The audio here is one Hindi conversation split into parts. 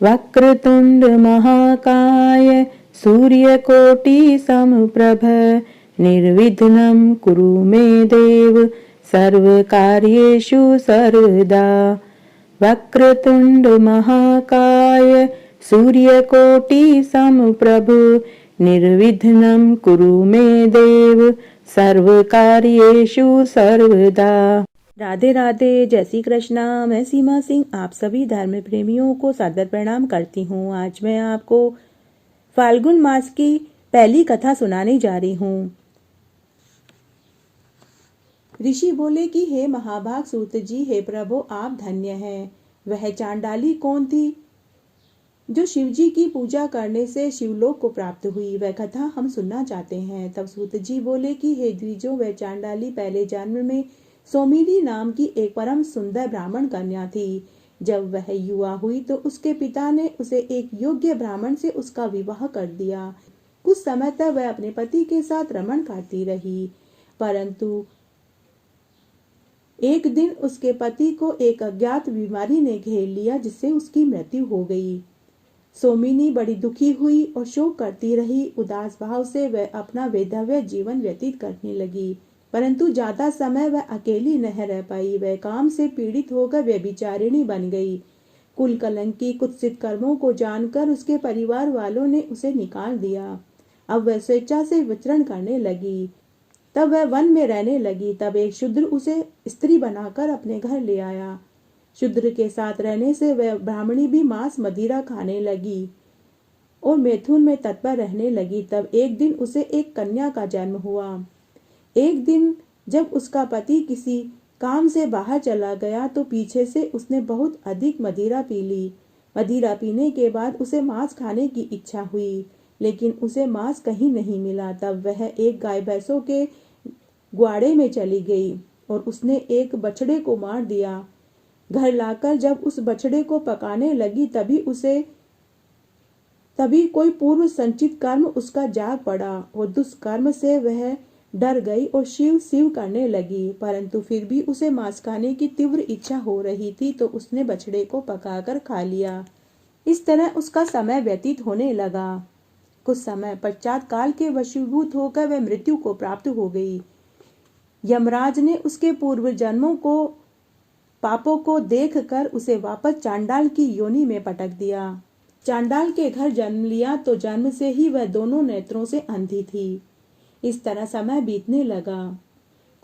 वक्रतुंड महाकाय सूर्यकोटि समप्रभ निर्विघ्नं कुरु मे देव सर्वकार्येषु सर्वदा। वक्रतुंड महाकाय सूर्यकोटि समप्रभ निर्विघ्नं कुरु मे देव सर्वकार्येषु सर्वदा। राधे राधे, जय श्री कृष्णा। मैं सीमा सिंह आप सभी धर्म प्रेमियों को सादर प्रणाम करती हूँ। आज मैं आपको फाल्गुन मास की पहली कथा सुनाने जा रही हूँ। ऋषि बोले कि हे महाभाग सूत जी, हे प्रभु आप धन्य हैं। वह चांडाली कौन थी जो शिव जी की पूजा करने से शिवलोक को प्राप्त हुई? वह कथा हम सुनना चाहते हैं। तब सूत जी बोले कि हे द्विजों, वह चांडाली पहले जन्म में सोमिनी नाम की एक परम सुंदर ब्राह्मण कन्या थी। जब वह युवा हुई तो उसके पिता ने उसे एक योग्य ब्राह्मण से उसका विवाह कर दिया। कुछ समय तक वह अपने पति के साथ रमण करती रही, परंतु एक दिन उसके पति को एक अज्ञात बीमारी ने घेर लिया, जिससे उसकी मृत्यु हो गई। सोमिनी बड़ी दुखी हुई और शोक करती रही। उदास भाव से वह अपना वैधव्य जीवन व्यतीत करने लगी, परंतु ज्यादा समय वह अकेली नहीं रह पाई। वह काम से पीड़ित होकर व्यभिचारिणी बन गई। कुल कलंक की कुत्सित कर्मों को जानकर उसके परिवार वालों ने उसे निकाल दिया। अब वह स्वेच्छा से विचरण करने लगी। तब वह वन में रहने लगी। तब एक शूद्र उसे स्त्री बनाकर अपने घर ले आया। शूद्र के साथ रहने से वह ब्राह्मणी भी मांस मदिरा खाने लगी और मैथुन में तत्पर रहने लगी। तब एक दिन उसे एक कन्या का जन्म हुआ। एक दिन जब उसका पति किसी काम से बाहर चला गया तो पीछे से उसने बहुत अधिक मदिरा पी ली। मदिरा पीने के बाद उसे मांस खाने की इच्छा हुई, लेकिन उसे मांस कहीं नहीं मिला। तब वह एक गाय भैंसों के ग्वाड़े में चली गई और उसने एक बछड़े को मार दिया। घर लाकर जब उस बछड़े को पकाने लगी तभी कोई पूर्व संचित कर्म उसका जाग पड़ा और दुष्कर्म से वह डर गई और शिव शिव करने लगी। परंतु फिर भी उसे मांस खाने की तीव्र इच्छा हो रही थी, तो उसने बछड़े को पकाकर खा लिया। इस तरह उसका समय व्यतीत होने लगा। कुछ समय पश्चात काल के वशीभूत होकर वह मृत्यु को प्राप्त हो गई। यमराज ने उसके पूर्व जन्मों को पापों को देखकर उसे वापस चांडाल की योनि में पटक दिया। चांडाल के घर जन्म लिया तो जन्म से ही वह दोनों नेत्रों से अंधी थी। इस तरह समय बीतने लगा।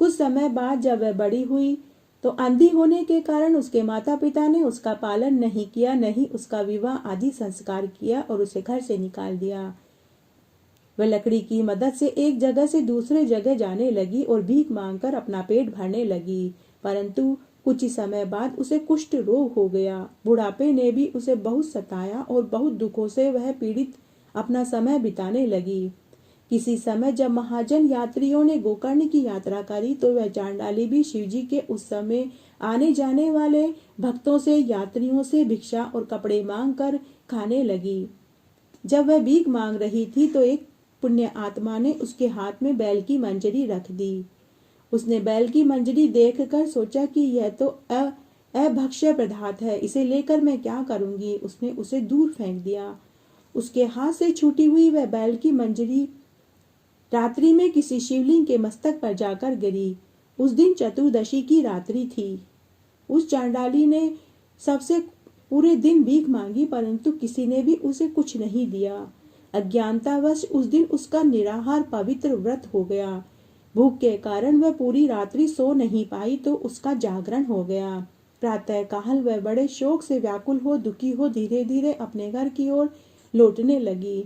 कुछ समय बाद जब वह बड़ी हुई तो अंधी होने के कारण उसके माता पिता ने उसका पालन नहीं किया, नहीं उसका विवाह आदि संस्कार किया और उसे घर से निकाल दिया। वह लकड़ी की मदद से एक जगह से दूसरे जगह जाने लगी और भीख मांगकर अपना पेट भरने लगी, परंतु कुछ ही समय बाद उसे कुष्ठ रोग हो गया। बुढ़ापे ने भी उसे बहुत सताया और बहुत दुखों से वह पीड़ित अपना समय बिताने लगी। किसी समय जब महाजन यात्रियों ने गोकर्ण की यात्रा करी तो वह चांडाली भी शिवजी के उस समय आने जाने वाले भक्तों से, यात्रियों से भिक्षा और कपड़े मांग कर खाने लगी। जब वह भीख मांग रही थी तो एक पुण्य आत्मा ने उसके हाथ में बैल की मंजरी रख दी। उसने बैल की मंजरी देखकर सोचा कि यह तो अभक्ष्य पदार्थ है, इसे लेकर मैं क्या करूंगी। उसने उसे दूर फेंक दिया। उसके हाथ से छूटी हुई वह बैल की मंजरी रात्रि में किसी शिवलिंग के मस्तक पर जाकर गिरी। उस दिन चतुर्दशी की रात्रि थी। उस चांडाली ने सबसे पूरे दिन भीख मांगी, परंतु किसी ने भी उसे कुछ नहीं दिया। अज्ञानतावश उस दिन उसका निराहार पवित्र व्रत हो गया। भूख के कारण वह पूरी रात्रि सो नहीं पाई तो उसका जागरण हो गया। प्रातः काल वह बड़े शोक से व्याकुल हो, दुखी हो धीरे धीरे अपने घर की ओर लौटने लगी,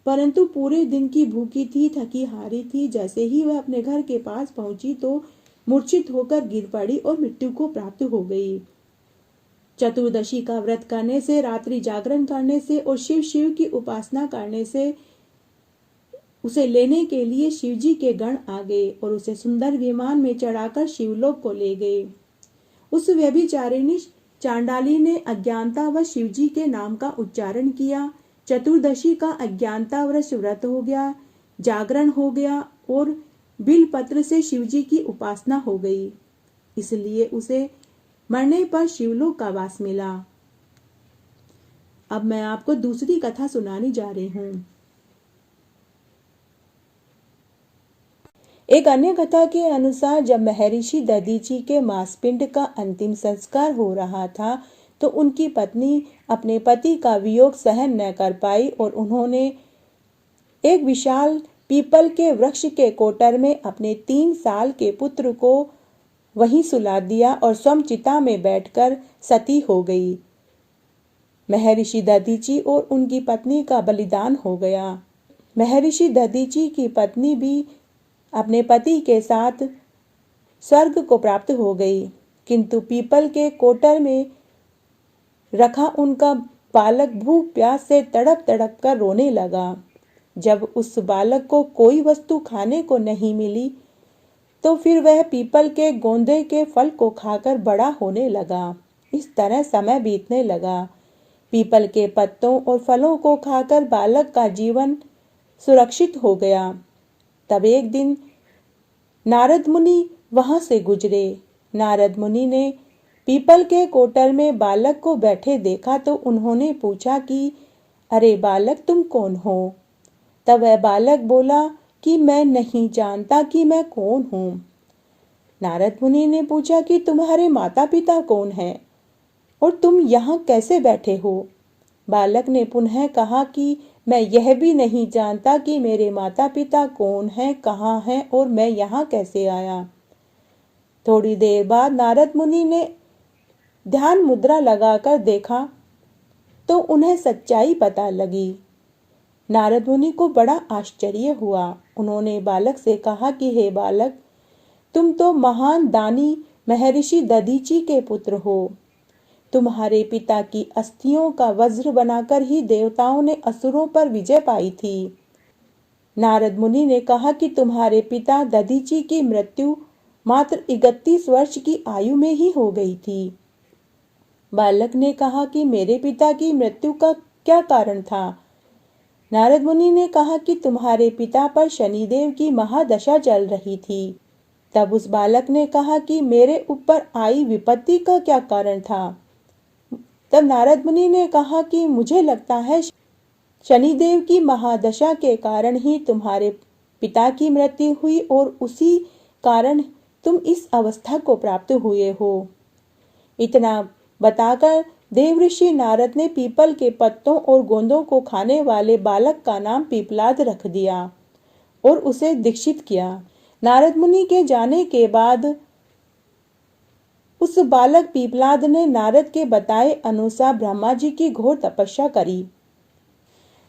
परंतु पूरे दिन की भूखी थी, थकी हारी थी। जैसे ही वह अपने घर के पास पहुंची तो मूर्छित होकर गिर पड़ी और मृत्यु को प्राप्त हो गई। चतुर्दशी का व्रत करने से, रात्रि जागरण करने से और शिव शिव की उपासना करने से उसे लेने के लिए शिवजी के गण आ गए और उसे सुंदर विमान में चढ़ाकर शिवलोक को ले गए। उस व्यभिचारिणी चांडाली ने अज्ञानता व शिवजी के नाम का उच्चारण किया। चतुर्दशी का अज्ञानतावश व्रत हो गया, जागरण हो गया और बिल पत्र से शिवजी की उपासना हो गई, इसलिए उसे मरने पर शिवलोक का वास मिला। अब मैं आपको दूसरी कथा सुनाने जा रही हूँ। एक अन्य कथा के अनुसार जब महर्षि दधीची के मांसपिंड का अंतिम संस्कार हो रहा था तो उनकी पत्नी अपने पति का वियोग सहन न कर पाई और उन्होंने एक विशाल पीपल के वृक्ष के कोटर में अपने 3 साल के पुत्र को वहीं सुला दिया और स्वयं चिता में बैठकर सती हो गई। महर्षि दधीची और उनकी पत्नी का बलिदान हो गया। महर्षि दधीची की पत्नी भी अपने पति के साथ स्वर्ग को प्राप्त हो गई, किंतु पीपल के कोटर में रखा उनका बालक भूख प्यास से तड़प तड़प कर रोने लगा। जब उस बालक को कोई वस्तु खाने को नहीं मिली तो फिर वह पीपल के गोंदे के फल को खाकर बड़ा होने लगा। इस तरह समय बीतने लगा। पीपल के पत्तों और फलों को खाकर बालक का जीवन सुरक्षित हो गया। तब एक दिन नारद मुनि वहां से गुजरे। नारद मुनि ने पीपल के कोटर में बालक को बैठे देखा तो उन्होंने पूछा कि अरे बालक, तुम कौन हो? तब वह बालक बोला कि मैं नहीं जानता कि मैं कौन हूँ। नारद मुनि ने पूछा कि तुम्हारे माता पिता कौन हैं और तुम यहाँ कैसे बैठे हो? बालक ने पुनः कहा कि मैं यह भी नहीं जानता कि मेरे माता पिता कौन हैं, कहाँ हैं और मैं यहाँ कैसे आया। थोड़ी देर बाद नारद मुनि ने ध्यान मुद्रा लगाकर देखा तो उन्हें सच्चाई पता लगी। नारद मुनि को बड़ा आश्चर्य हुआ। उन्होंने बालक से कहा कि हे बालक, तुम तो महान दानी महर्षि दधीची के पुत्र हो। तुम्हारे पिता की अस्थियों का वज्र बनाकर ही देवताओं ने असुरों पर विजय पाई थी। नारद मुनि ने कहा कि तुम्हारे पिता दधीची की मृत्यु मात्र 31 वर्ष की आयु में ही हो गई थी। बालक ने कहा कि मेरे पिता की मृत्यु का क्या कारण था? नारद मुनि ने कहा कि तुम्हारे पिता पर शनिदेव की महादशा चल रही थी। तब उस बालक ने कहा कि मेरे ऊपर आई विपत्ति का क्या कारण था? तब नारद मुनि ने कहा कि मुझे लगता है शनिदेव की महादशा के कारण ही तुम्हारे पिता की मृत्यु हुई और उसी कारण तुम इस अवस्था को प्राप्त हुए हो। इतना बताकर देवऋषि नारद ने पीपल के पत्तों और गोंदों को खाने वाले बालक का नाम पीपलाद रख दिया और उसे दीक्षित किया। नारद मुनि के जाने के बाद उस बालक पीपलाद ने नारद के बताए अनुसार ब्रह्मा जी की घोर तपस्या करी।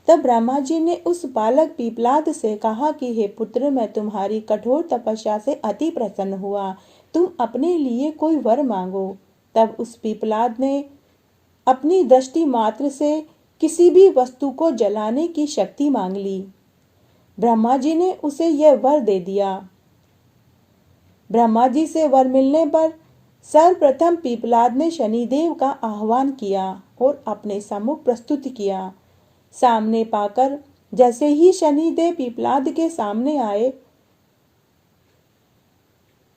तब ब्रह्मा जी ने उस बालक पीपलाद से कहा कि हे पुत्र, मैं तुम्हारी कठोर तपस्या से अति प्रसन्न हुआ। तुम अपने लिए कोई वर मांगो। तब उस पीपलाद ने अपनी दृष्टि मात्र से किसी भी वस्तु को जलाने की शक्ति मांग ली। ब्रह्मा जी ने उसे यह वर दे दिया। ब्रह्मा जी से वर मिलने पर सर्वप्रथम पीपलाद ने शनिदेव का आह्वान किया और अपने सम्मुख प्रस्तुत किया। सामने पाकर जैसे ही शनिदेव पीपलाद के सामने आए,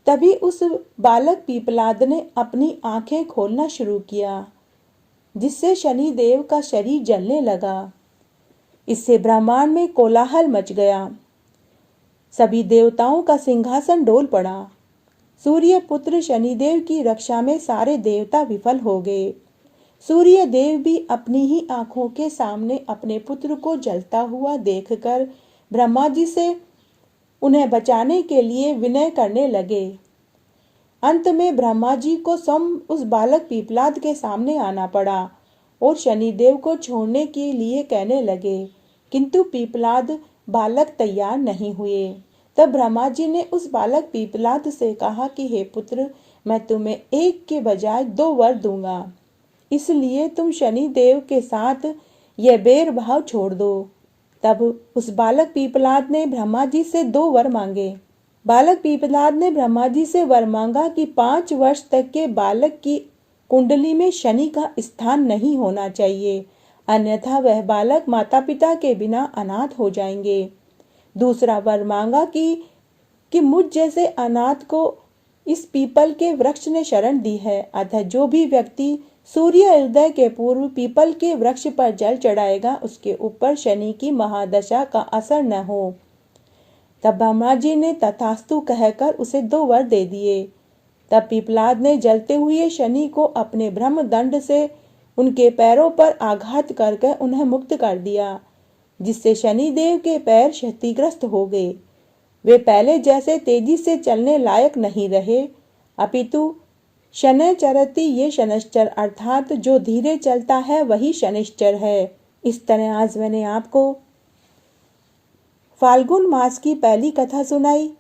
तभी उस बालक पीपलाद ने अपनी आंखें खोलना शुरू किया, जिससे शनिदेव का शरीर जलने लगा। इससे ब्रह्मांड में कोलाहल मच गया। सभी देवताओं का सिंहासन डोल पड़ा। सूर्य पुत्र शनिदेव की रक्षा में सारे देवता विफल हो गए। सूर्य देव भी अपनी ही आंखों के सामने अपने पुत्र को जलता हुआ देखकर ब्रह्मा जी से उन्हें बचाने के लिए विनय करने लगे। अंत में ब्रह्मा जी को स्वयं उस बालक पीपलाद के सामने आना पड़ा और शनिदेव को छोड़ने के लिए कहने लगे, किंतु पीपलाद बालक तैयार नहीं हुए। तब ब्रह्मा जी ने उस बालक पीपलाद से कहा कि हे पुत्र, मैं तुम्हें एक के बजाय 2 वर दूंगा, इसलिए तुम शनिदेव के साथ यह भेदभाव छोड़ दो। तब उस बालक पीपलाद ने ब्रह्मा जी से 2 वर मांगे। बालक पीपलाद ने ब्रह्मा जी से वर मांगा कि 5 वर्ष तक के बालक की कुंडली में शनि का स्थान नहीं होना चाहिए, अन्यथा वह बालक माता पिता के बिना अनाथ हो जाएंगे। दूसरा वर मांगा कि मुझ जैसे अनाथ को इस पीपल के वृक्ष ने शरण दी है, अतः जो भी व्यक्ति सूर्य उदय के पूर्व पीपल के वृक्ष पर जल चढ़ाएगा, उसके ऊपर शनि की महादशा का असर न हो। तब ब्रह्मा जी ने तथास्तु कहकर उसे 2 वर दे दिए। तब पीपलाद ने जलते हुए शनि को अपने ब्रह्मदंड से उनके पैरों पर आघात करके उन्हें मुक्त कर दिया, जिससे शनिदेव के पैर क्षतिग्रस्त हो गए। वे पहले जैसे तेजी से चलने लायक नहीं रहे, अपितु शनैश्चरति, ये शनैश्चर अर्थात जो धीरे चलता है वही शनिश्चर है। इस तरह आज मैंने आपको फाल्गुन मास की पहली कथा सुनाई।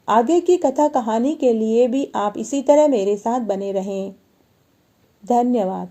आगे की कथा कहानी के लिए भी आप इसी तरह मेरे साथ बने रहें। धन्यवाद।